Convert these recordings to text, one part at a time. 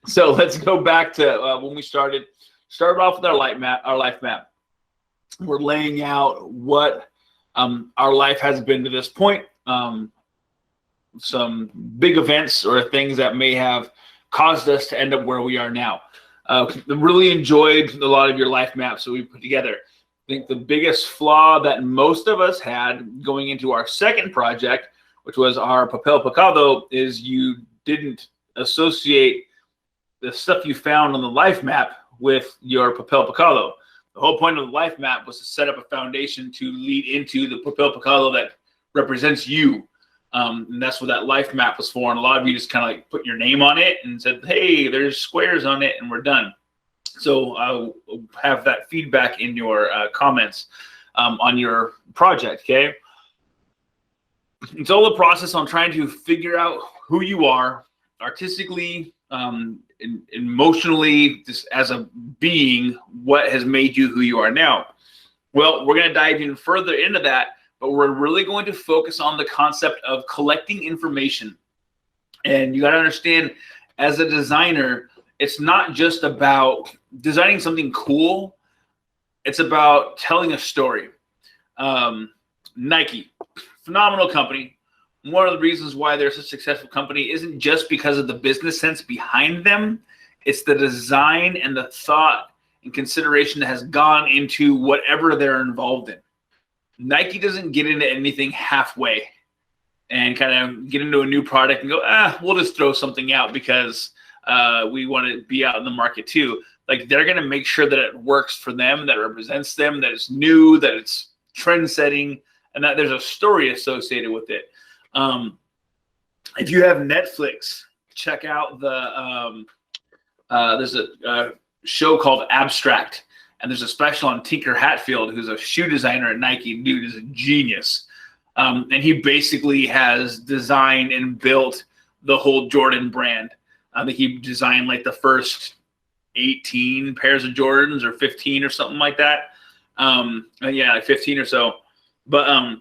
So let's go back to when we started. Started off with our life map. We're laying out what our life has been to this point. Some big events or things that may have caused us to end up where we are now. Really enjoyed a lot of your life maps that we put together. I think the biggest flaw that most of us had going into our second project, which was our papel picado, is you didn't associate the stuff you found on the life map with your papel picado. The whole point of the life map was to set up a foundation to lead into the papel picado that represents you. And that's what that life map was for. And a lot of you just kind of like put your name on it and said, hey, there's squares on it and we're done. So I'll have that feedback in your comments on your project, okay? It's all the process on trying to figure out who you are artistically, emotionally, just as a being, what has made you who you are now. Well, we're going to dive even further into that, but we're really going to focus on the concept of collecting information. And you got to understand, as a designer, it's not just about designing something cool. It's about telling a story. Nike, phenomenal company. One of the reasons why they're such a successful company isn't just because of the business sense behind them. It's the design and the thought and consideration that has gone into whatever they're involved in. Nike doesn't get into anything halfway and kind of get into a new product and go, we'll just throw something out because we want to be out in the market too. Like, they're going to make sure that it works for them, that it represents them, that it's new, that it's trend setting, and that there's a story associated with it. If you have Netflix, check out there's a show called Abstract, and there's a special on Tinker Hatfield, who's a shoe designer at Nike. Dude is a genius. And he basically has designed and built the whole Jordan brand. I think he designed like the first 18 pairs of Jordans or 15 or something like that. Yeah, like 15 or so. But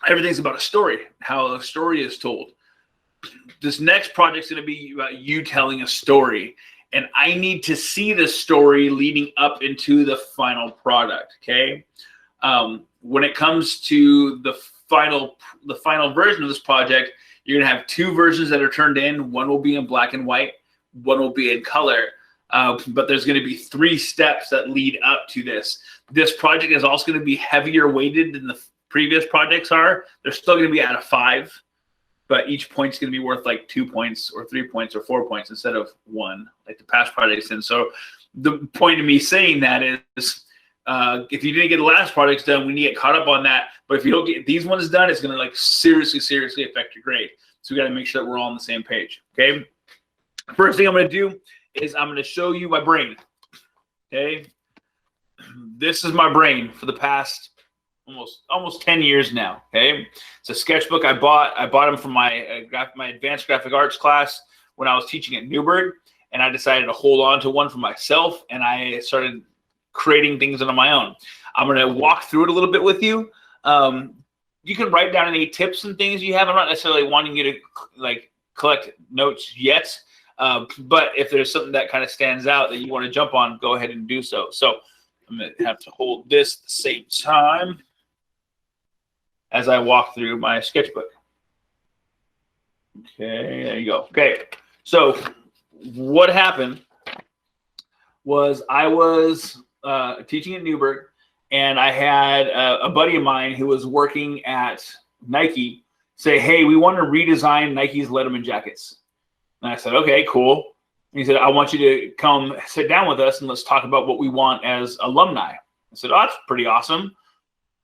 everything's about a story, how a story is told. This next project's going to be about you telling a story. And I need to see the story leading up into the final product, okay? When it comes to the final version of this project, you're going to have two versions that are turned in. One will be in black and white. One will be in color. But there's going to be 3 steps that lead up to this. This project is also going to be heavier weighted than the previous projects are. They're still going to be out of 5, but each point's going to be worth like 2 points or 3 points or 4 points instead of 1, like the past projects. And so the point of me saying that is, if you didn't get the last projects done, we need to get caught up on that. But if you don't get these ones done, it's going to like seriously affect your grade. So we got to make sure that we're all on the same page. Okay. First thing I'm going to do is I'm going to show you my brain. Okay. This is my brain for the past almost 10 years now. Okay. It's a sketchbook I bought. I bought them from my advanced graphic arts class when I was teaching at Newburgh, and I decided to hold on to one for myself, and I started creating things on my own. I'm going to walk through it a little bit with you. You can write down any tips and things you have. I'm not necessarily wanting you to like collect notes yet, but if there's something that kind of stands out that you want to jump on, go ahead and do so. So I'm going to have to hold this at the same time as I walk through my sketchbook. Okay, there you go. Okay, so what happened was I was teaching at Newburgh, and I had a buddy of mine who was working at Nike say, hey, we want to redesign Nike's Letterman jackets. And I said, okay, cool. And he said, I want you to come sit down with us and let's talk about what we want as alumni. I said, oh, that's pretty awesome.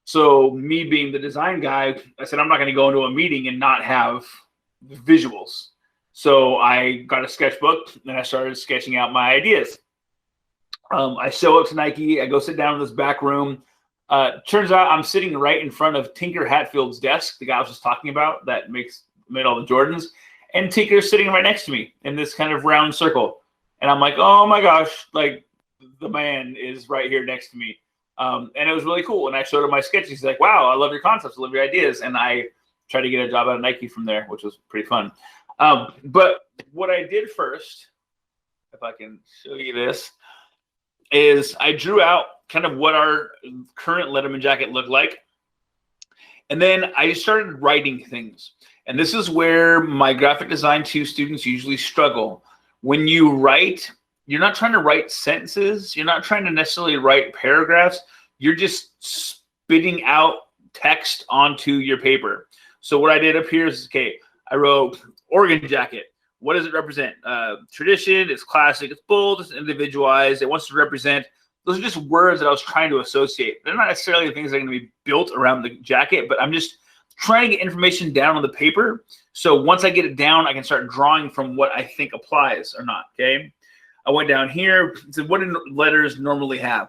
So me being the design guy, I said, I'm not going to go into a meeting and not have visuals. So I got a sketchbook and I started sketching out my ideas. I show up to Nike. I go sit down in this back room. Turns out I'm sitting right in front of Tinker Hatfield's desk, the guy I was just talking about that made all the Jordans. And Tinker's sitting right next to me in this kind of round circle. And I'm like, oh my gosh, like the man is right here next to me. And it was really cool. And I showed him my sketches. He's like, wow, I love your concepts. I love your ideas. And I tried to get a job out of Nike from there, which was pretty fun. But what I did first, if I can show you this, is I drew out kind of what our current Letterman jacket looked like. And then I started writing things. And this is where my graphic design 2 students usually struggle. When you write, you're not trying to write sentences. You're not trying to necessarily write paragraphs. You're just spitting out text onto your paper. So what I did up here is, okay, I wrote Oregon jacket. What does it represent? Tradition, it's classic, it's bold, it's individualized. It wants to represent. Those are just words that I was trying to associate. They're not necessarily the things that are going to be built around the jacket, but I'm just trying to get information down on the paper. So once I get it down, I can start drawing from what I think applies or not, okay? I went down here. So what do letters normally have?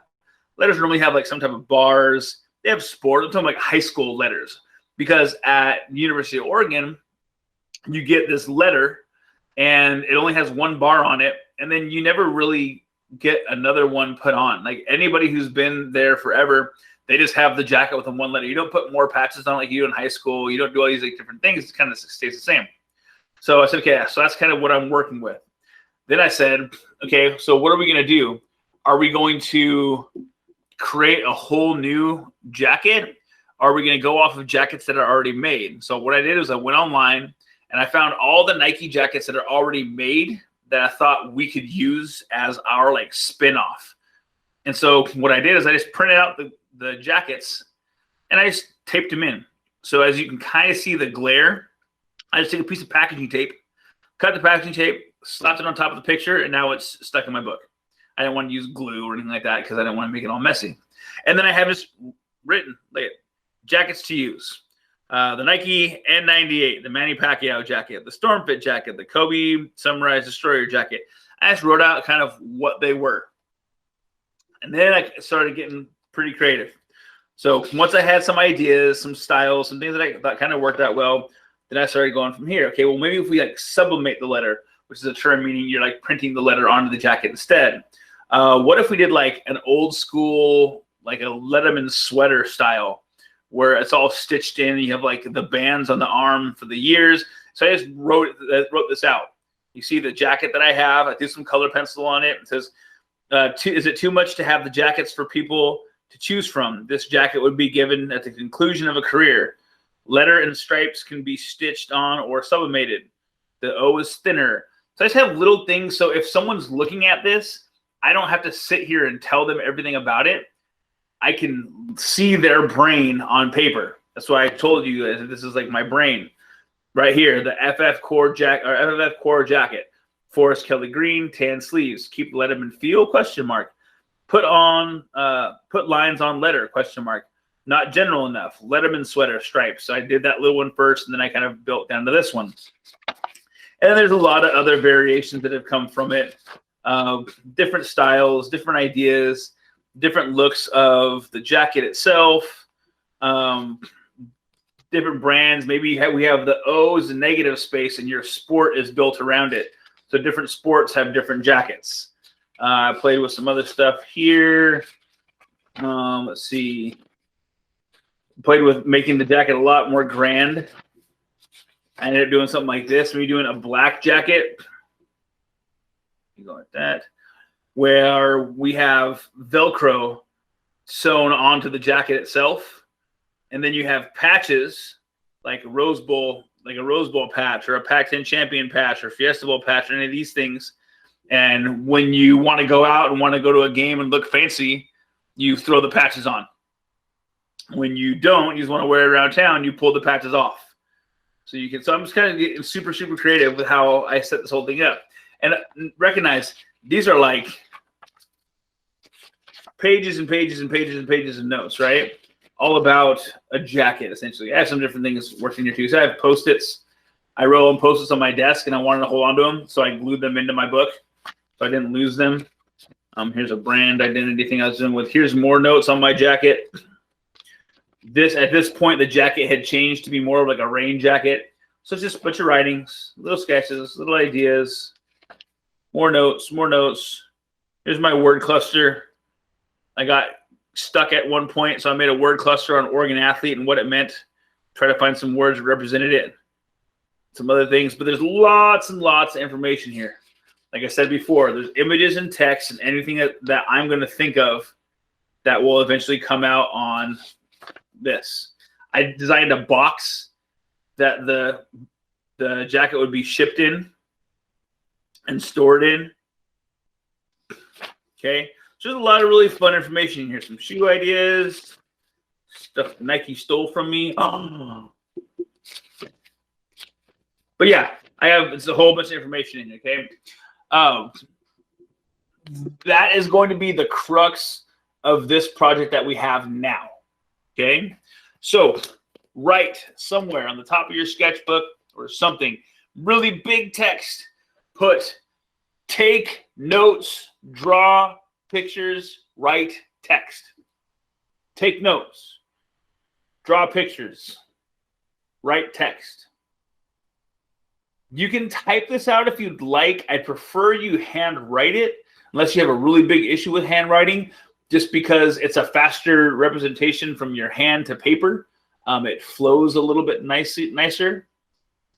Letters normally have like some type of bars. They have sport. I'm talking like high school letters. Because at University of Oregon, you get this letter, and it only has one bar on it, and then you never really get another one put on. Like anybody who's been there forever, they just have the jacket with the one letter. You don't put more patches on like you do in high school. You don't do all these like different things. It kind of stays the same. So I said, okay, so that's kind of what I'm working with. Then I said, okay, so what are we going to do? Are we going to create a whole new jacket? Or are we going to go off of jackets that are already made? So what I did is I went online and I found all the Nike jackets that are already made that I thought we could use as our like spin-off. And so what I did is I just printed out the jackets and I just taped them in. So as you can kind of see the glare, I just took a piece of packaging tape, cut the packaging tape, slapped it on top of the picture, and now it's stuck in my book. I didn't want to use glue or anything like that because I didn't want to make it all messy. And then I have this written, like, jackets to use. The Nike N98, the Manny Pacquiao jacket, the Storm Fit jacket, the Kobe Sunrise Destroyer jacket. I just wrote out kind of what they were. And then I started getting pretty creative. So once I had some ideas, some styles, some things that I thought kind of worked out well, then I started going from here. Okay, well, maybe if we like sublimate the letter, which is a term meaning you're like printing the letter onto the jacket instead. What if we did like an old school, like a Letterman sweater style, where it's all stitched in. You have like the bands on the arm for the years. So I just wrote this out. You see the jacket that I have. I did some color pencil on it. It says, is it too much to have the jackets for people to choose from? This jacket would be given at the conclusion of a career. Letter and stripes can be stitched on or sublimated. The O is thinner. So I just have little things. So if someone's looking at this, I don't have to sit here and tell them everything about it. I can see their brain on paper. That's why I told you guys this is like my brain right here. The FF Core jacket, Forest Kelly green, tan sleeves. Keep Letterman feel? ? Put lines on letter ? Not general enough. Letterman sweater stripes. So I did that little one first, and then I kind of built down to this one. And there's a lot of other variations that have come from it. Different styles, different ideas, different looks of the jacket itself, different brands. Maybe we have the O is a negative space and your sport is built around it. So different sports have different jackets. I played with some other stuff here. Let's see. Played with making the jacket a lot more grand. I ended up doing something like this. Maybe doing a black jacket. You go like that. Where we have Velcro sewn onto the jacket itself. And then you have patches like a Rose Bowl patch or a Pac-10 champion patch or Fiesta Bowl patch or any of these things. And when you want to go out and want to go to a game and look fancy, you throw the patches on. When you don't, you just want to wear it around town, you pull the patches off. So I'm just kind of getting super, super creative with how I set this whole thing up. And recognize these are like pages and pages and pages and pages of notes, right? All about a jacket, essentially. I have some different things working here too. So I have Post-its. I roll and Post-its on my desk, and I wanted to hold on to them, so I glued them into my book so I didn't lose them. Here's a brand identity thing I was doing with. Here's more notes on my jacket. At this point, the jacket had changed to be more of like a rain jacket. So it's just a bunch of writings, little sketches, little ideas, more notes, more notes. Here's my word cluster. I got stuck at one point, so I made a word cluster on Oregon athlete and what it meant. Try to find some words that represented it. some other things, but there's lots and lots of information here. Like I said before, there's images and text and anything that I'm going to think of that will eventually come out on this. I designed a box that the jacket would be shipped in and stored in. Okay, so there's a lot of really fun information here. Some shoe ideas, stuff Nike stole from me. Oh. But yeah, it's a whole bunch of information in here, okay? That is going to be the crux of this project that we have now, okay? So write somewhere on the top of your sketchbook or something, really big text, put take notes, draw pictures, write text. Take notes, draw pictures, write text. You can type this out if you'd like. I prefer you handwrite it, unless you have a really big issue with handwriting, just because it's a faster representation from your hand to paper. It flows a little bit nicer.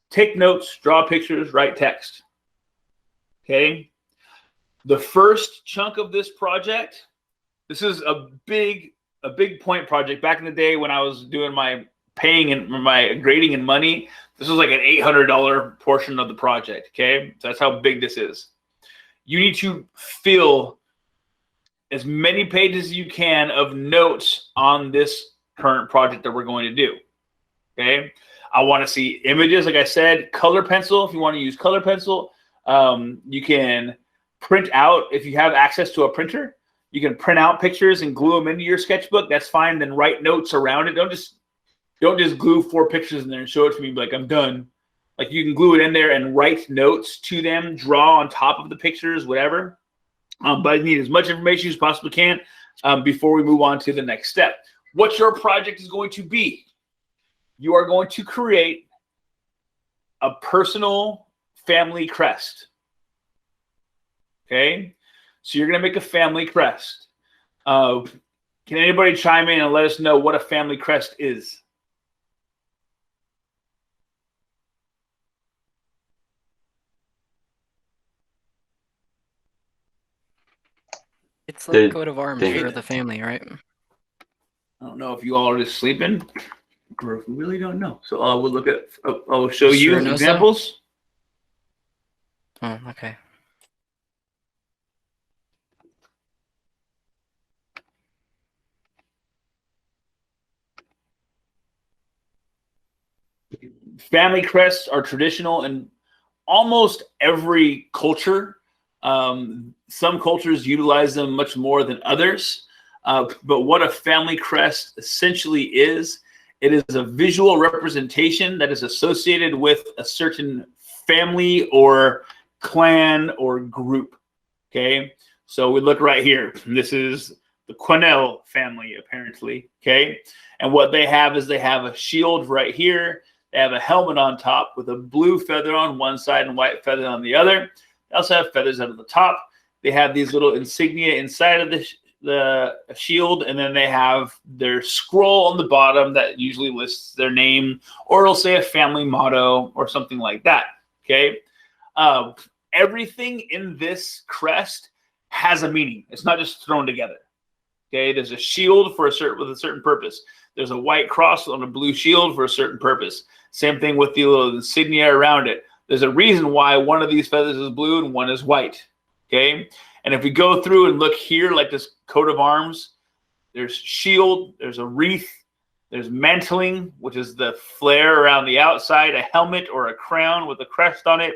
Take notes, draw pictures, write text. Okay. The first chunk of this project, this is a big point project. Back in the day when I was doing my paying and my grading and money, this was like an $800 portion of the project, okay? So that's how big this is. You need to fill as many pages as you can of notes on this current project that we're going to do, okay? I want to see images, like I said, color pencil if you want to use color pencil. You can print out, if you have access to a printer, you can print out pictures and glue them into your sketchbook. That's fine. Then write notes around it. Don't just glue 4 pictures in there and show it to me and be like, I'm done. Like, you can glue it in there and write notes to them, draw on top of the pictures, whatever. But I need as much information as possibly can before we move on to the next step. What your project is going to be, you are going to create a personal family crest. Okay? So you're going to make a family crest. Can anybody chime in and let us know what a family crest is? It's like a coat of arms for the family, right? I don't know if you all are just sleeping or if we really don't know. So we'll look at, I'll show you examples. Oh, okay. Family crests are traditional in almost every culture. Some cultures utilize them much more than others. But what a family crest essentially is, it is a visual representation that is associated with a certain family or clan or group. Okay, so we look right here. This is the Quinnell family, apparently. Okay, and what they have is they have a shield right here. They have a helmet on top with a blue feather on one side and white feather on the other. They also have feathers out of the top. They have these little insignia inside of the shield, and then they have their scroll on the bottom that usually lists their name, or it'll say a family motto or something like that. Okay, everything in this crest has a meaning. It's not just thrown together. Okay, there's a shield with a certain purpose. There's a white cross on a blue shield for a certain purpose. Same thing with the little insignia around it. There's a reason why one of these feathers is blue and one is white. Okay, and if we go through and look here, like this coat of arms, there's shield, there's a wreath, there's mantling, which is the flare around the outside, a helmet or a crown with a crest on it,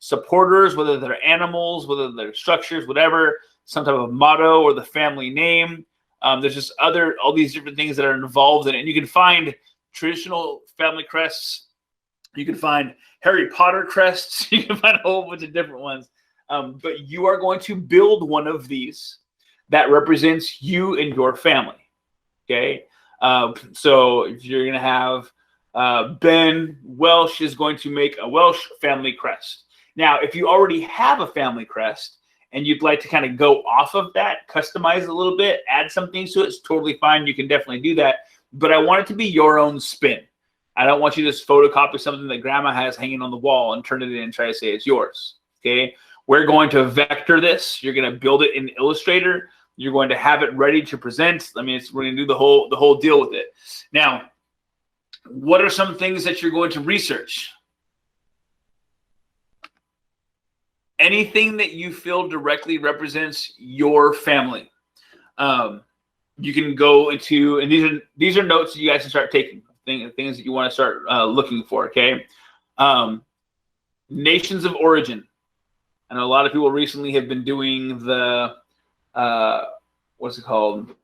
supporters, whether they're animals, whether they're structures, whatever, some type of motto or the family name. There's just all these different things that are involved in it. And you can find traditional family crests. You can find Harry Potter crests. You can find a whole bunch of different ones. But you are going to build one of these that represents you and your family. Okay? So if you're going to have Ben Welsh is going to make a Welsh family crest. Now, if you already have a family crest, and you'd like to kind of go off of that, customize it a little bit, add some things to it, it's totally fine. You can definitely do that. But I want it to be your own spin. I don't want you to just photocopy something that grandma has hanging on the wall and turn it in and try to say it's yours. Okay. We're going to vector this. You're going to build it in Illustrator. You're going to have it ready to present. I mean, we're going to do the whole deal with it. Now, what are some things that you're going to research? Anything that you feel directly represents your family. You can go into, and these are notes that you guys can start taking, things that you want to start looking for, okay? Nations of origin. I know a lot of people recently have been doing the, what's it called?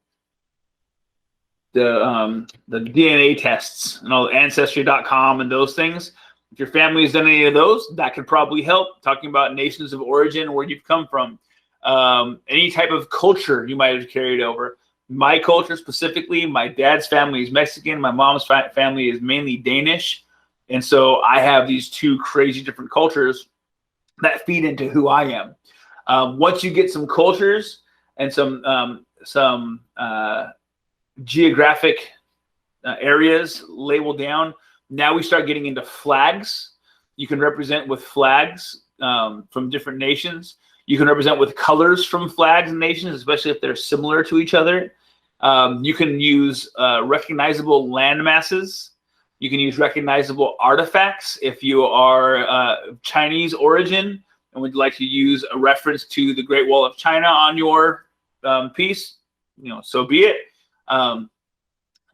The DNA tests and all, Ancestry.com and those things. If your family has done any of those, that could probably help. Talking about nations of origin, where you've come from, any type of culture you might have carried over. My culture specifically, my dad's family is Mexican. My mom's family is mainly Danish. And so I have these two crazy different cultures that feed into who I am. Once you get some cultures and some geographic areas labeled down, now we start getting into flags. You can represent with flags from different nations. You can represent with colors from flags and nations, especially if they're similar to each other. You can use recognizable land masses. You can use recognizable artifacts if you are Chinese origin and would like to use a reference to the Great Wall of China on your piece, so be it.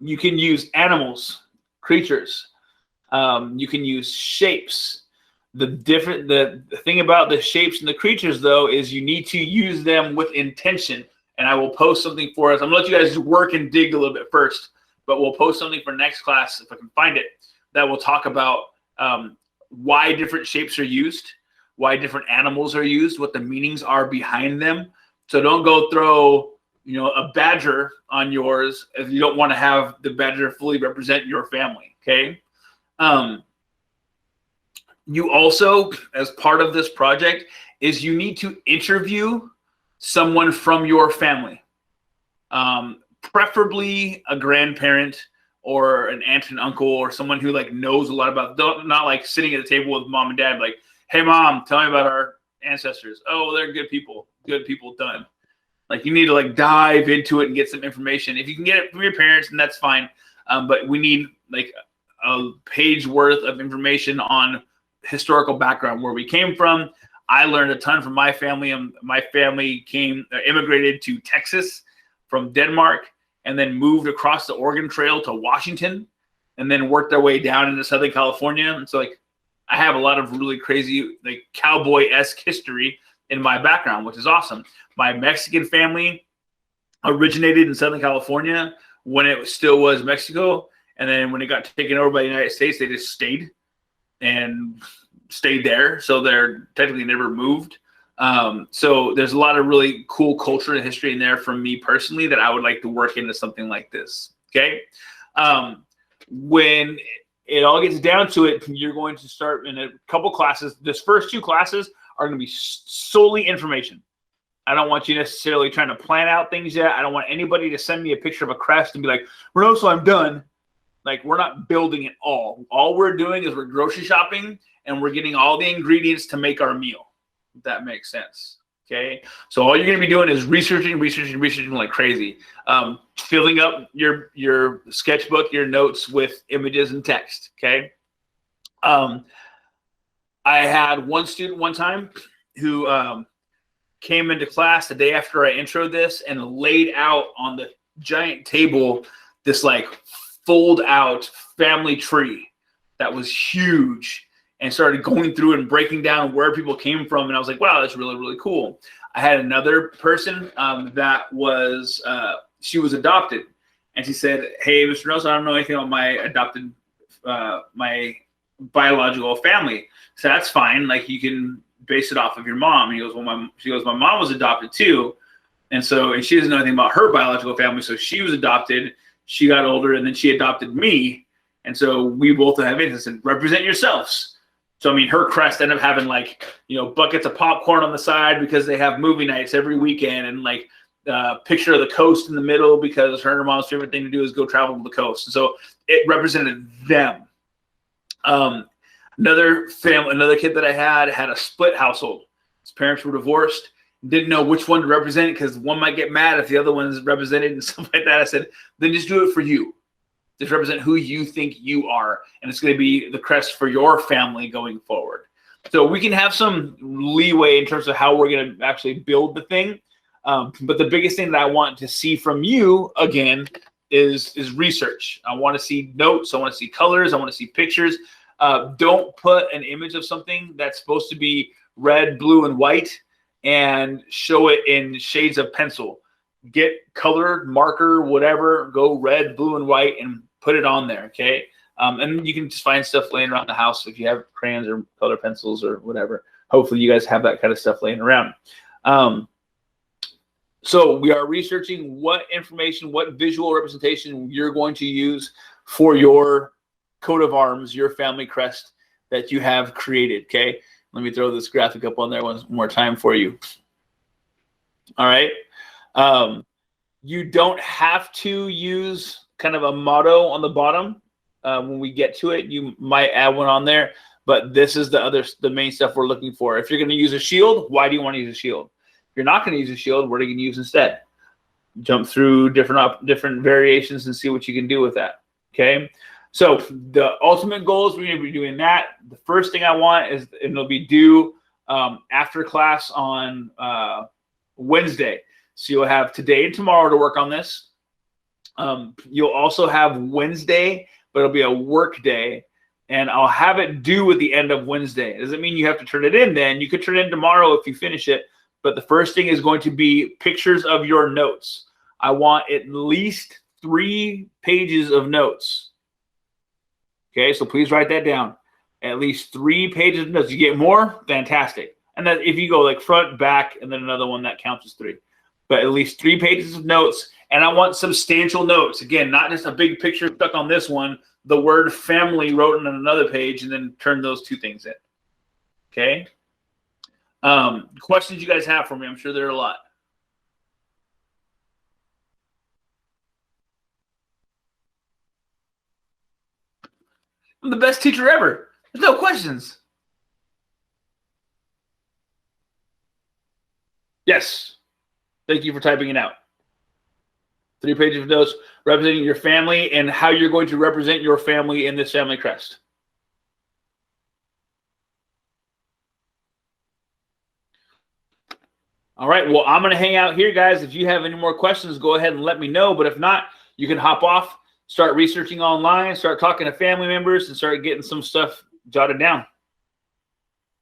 You can use animals, creatures. You can use shapes. The thing about the shapes and the creatures, though, is you need to use them with intention. And I will post something for us. I'm going to let you guys work and dig a little bit first, but we'll post something for next class, if I can find it, that will talk about why different shapes are used, why different animals are used, what the meanings are behind them. So don't go throw a badger on yours if you don't want to have the badger fully represent your family, okay? You also, as part of this project, is you need to interview someone from your family, preferably a grandparent or an aunt and uncle or someone who knows a lot about, not like sitting at the table with mom and dad, like, hey mom, tell me about our ancestors. Oh, they're good people, done. Like, you need to dive into it and get some information. If you can get it from your parents, then that's fine. But we need a page worth of information on historical background, where we came from. I learned a ton from my family, and my family immigrated to Texas from Denmark, and then moved across the Oregon Trail to Washington, and then worked their way down into Southern California. And so I have a lot of really crazy cowboy-esque history in my background, which is awesome. My Mexican family originated in Southern California when it still was Mexico. And then when it got taken over by the United States, they just stayed there. So they're technically never moved. So there's a lot of really cool culture and history in there from me personally that I would like to work into something like this. Okay. When it all gets down to it, you're going to start in a couple classes. This first two classes are going to be solely information. I don't want you necessarily trying to plan out things yet. I don't want anybody to send me a picture of a crest and be like, so I'm done. We're not building it all. All we're doing is we're grocery shopping and we're getting all the ingredients to make our meal. If that makes sense. Okay. So all you're going to be doing is researching like crazy. Filling up your sketchbook, your notes with images and text. Okay. I had one student one time who came into class the day after I introed this and laid out on the giant table this fold out family tree that was huge, and started going through and breaking down where people came from. And I was like, wow, that's really, really cool. I had another person that was, she was adopted. And she said, hey, Mr. Nelson, I don't know anything about my adopted, my biological family. So that's fine. You can base it off of your mom. And he goes, my mom was adopted too. And she doesn't know anything about her biological family. So she was adopted. She got older, and then she adopted me. And so we both have it. I said, represent yourselves. So, her crest ended up having buckets of popcorn on the side because they have movie nights every weekend, and picture of the coast in the middle because her and her mom's favorite thing to do is go travel to the coast. And so it represented them. Another kid that I had a split household. His parents were divorced. Didn't know which one to represent because one might get mad if the other one is represented and stuff like that. I said, then just do it for you. Just represent who you think you are, and it's going to be the crest for your family going forward. So we can have some leeway in terms of how we're going to actually build the thing. But the biggest thing that I want to see from you, again, is research. I want to see notes. I want to see colors. I want to see pictures. Don't put an image of something that's supposed to be red, blue, and white and show it in shades of pencil. Get color, marker, whatever, go red, blue, and white and put it on there, okay? And you can just find stuff laying around the house if you have crayons or color pencils or whatever. Hopefully you guys have that kind of stuff laying around. So we are researching what information, what visual representation you're going to use for your coat of arms, your family crest that you have created, okay? Let me throw this graphic up on there one more time for you. All right. You don't have to use kind of a motto on the bottom. When we get to it, you might add one on there, but this is the main stuff we're looking for. If you're going to use a shield, why do you want to use a shield? If you're not going to use a shield, what are you going to use instead? Jump through different variations and see what you can do with that. Okay. So the ultimate goal is we're going to be doing that. The first thing I want is, and it'll be due after class on Wednesday. So you'll have today and tomorrow to work on this. You'll also have Wednesday, but it'll be a work day, and I'll have it due at the end of Wednesday. It doesn't mean you have to turn it in then. You could turn it in tomorrow if you finish it, but the first thing is going to be pictures of your notes. I want at least 3 pages of notes. Okay, so please write that down. At least 3 pages of notes. You get more, fantastic. And then if you go like front, back, and then another one, that counts as 3. But at least 3 pages of notes, and I want substantial notes. Again, not just a big picture stuck on this one, the word family wrote on another page, and then turn those 2 things in. Okay? Questions you guys have for me? I'm sure there are a lot. I'm the best teacher ever. There's no questions. Yes. Thank you for typing it out. 3 pages of notes representing your family and how you're going to represent your family in this family crest. All right. Well, I'm going to hang out here, guys. If you have any more questions, go ahead and let me know. But if not, you can hop off, start researching online, start talking to family members, and start getting some stuff jotted down.